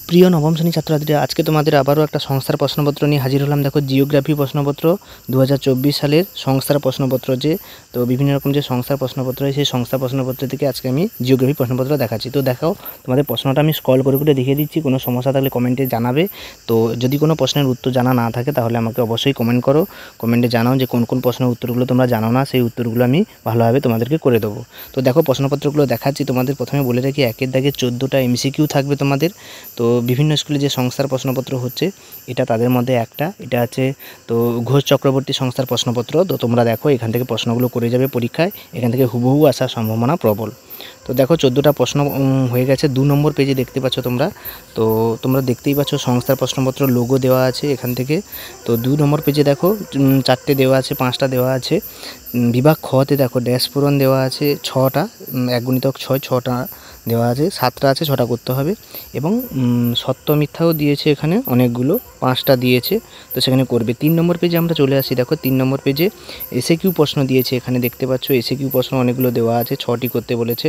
প্রিয় নবম শ্রেণীর ছাত্রছাত্রীরা, আজকে তোমাদের আবারও একটা সংস্থার প্রশ্নপত্র নিয়ে হাজির হলাম। দেখো, জিওগ্রাফি প্রশ্নপত্র 2024 সালের সংস্থার প্রশ্নপত্র তো বিভিন্ন রকম যে সংস্থার প্রশ্নপত্র হয়, সেই সংস্থার প্রশ্নপত্র থেকে আজকে আমি জিওগ্রাফি প্রশ্নপত্র দেখাচ্ছি। তো দেখাও, তোমাদের প্রশ্নটা আমি স্ক্রল করে করে দেখিয়ে দিচ্ছি। কোনো সমস্যা থাকলে কমেন্টে জানাবে। তো যদি কোনো প্রশ্নের উত্তর জানা না থাকে তাহলে আমাকে অবশ্যই কমেন্ট করো, কমেন্টে জানাও যে কোন কোন প্রশ্নের উত্তরগুলো তোমরা জানো না, সেই উত্তরগুলো আমি ভালোভাবে তোমাদেরকে করে দেবো। তো দেখো, প্রশ্নপত্রগুলো দেখাচ্ছি। তোমাদের প্রথমে বলে রাখি, একের দাগে 14টা এমসিকিউ থাকবে তোমাদের। তো বিভিন্ন স্কুলে যে সংস্থার প্রশ্নপত্র হচ্ছে, এটা তাদের মধ্যে একটা, এটা আছে তো ঘোষ চক্রবর্তী সংস্থার প্রশ্নপত্র। তো তোমরা দেখো, এখান থেকে প্রশ্নগুলো করে যাবে পরীক্ষায়, এখান থেকে হুবহু আসার সম্ভাবনা প্রবল। তো দেখো, 14টা প্রশ্ন হয়ে গেছে। 2 নম্বর পেজে দেখতে পাচ্ছ তোমরা। তো তোমরা দেখতেই পাচ্ছ সংস্থার প্রশ্নপত্র লোগো দেওয়া আছে এখান থেকে। তো 2 নম্বর পেজে দেখো, 4টে দেওয়া আছে, 5টা দেওয়া আছে। বিভাগ খতে দেখো ড্যাশ পূরণ দেওয়া আছে 6টা, 1 × 6 6টা দেওয়া আছে, 7টা আছে, 6টা করতে হবে। এবং সত্য মিথ্যাও দিয়েছে এখানে অনেকগুলো, 5টা দিয়েছে, তো সেখানে করবে। 3 নম্বর পেজে আমরা চলে আসি। দেখো, 3 নম্বর পেজে এসএকিউ প্রশ্ন দিয়েছে, এখানে দেখতে পাচ্ছ এসএকিউ প্রশ্ন অনেকগুলো দেওয়া আছে, 6টি করতে বলেছে।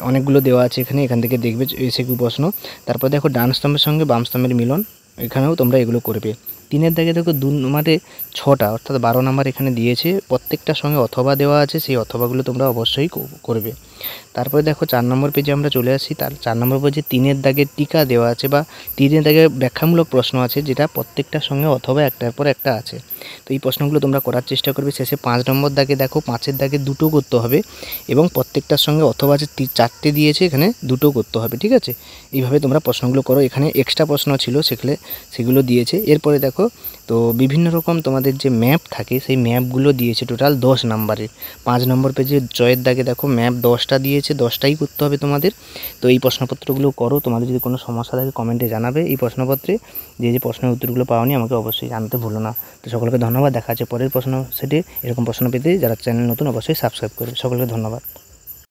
অনেকগুলো দেওয়া আছে এখানে, এখান থেকে দেখবে এসএকিউ প্রশ্ন। তারপর দেখো, ডান স্তম্ভের সঙ্গে বাম স্তম্ভের মিলন, এখানেও তোমরা এগুলো করবে। 3-এর দাগে দেখো 2 নম্বরে 6টা, অর্থাৎ 12 নম্বর এখানে দিয়েছে, প্রত্যেকটার সঙ্গে অথবা দেওয়া আছে, সেই অথবাগুলো তোমরা অবশ্যই করবে। তারপরে দেখো, 4 নম্বর পেজে আমরা চলে আসি। তার 4 নম্বর পেজে 3-এর দাগে টিকা দেওয়া আছে, বা 3-এর দাগে ব্যাখ্যামূলক প্রশ্ন আছে, যেটা প্রত্যেকটার সঙ্গে অথবা একটার পর একটা আছে। তো এই প্রশ্নগুলো তোমরা করার চেষ্টা করবে। শেষে 5 নম্বর দাগে দেখো, 5-এর দাগে 2টো করতে হবে, এবং প্রত্যেকটার সঙ্গে অথবা আছে 4টে দিয়েছে, এখানে 2টো করতে হবে। ঠিক আছে, এইভাবে তোমরা প্রশ্নগুলো করো। এখানে এক্সট্রা প্রশ্ন ছিল, সেগুলো দিয়েছে। এরপরে দেখো, তো বিভিন্ন রকম তোমাদের যে ম্যাপ থাকে, সেই ম্যাপগুলো দিয়েছে টোটাল 10 নম্বরের। 5 নম্বর পেজে জয়ের দাগে দেখো, ম্যাপ 10টা দিয়েছে, 10টাই করতে হবে তোমাদের। তো এই প্রশ্নপত্রগুলো করো। তোমাদের যদি কোনো সমস্যা থাকে কমেন্টে জানাবে। এই প্রশ্নপত্রে যে প্রশ্নের উত্তরগুলো পাওনি আমাকে অবশ্যই জানাতে ভুলো না। তো সকলকে ধন্যবাদ। দেখা আছে পরের প্রশ্ন সেটে। এরকম প্রশ্ন পেতে যারা চ্যানেল নতুন অবশ্যই সাবস্ক্রাইব করবে। সকলকে ধন্যবাদ।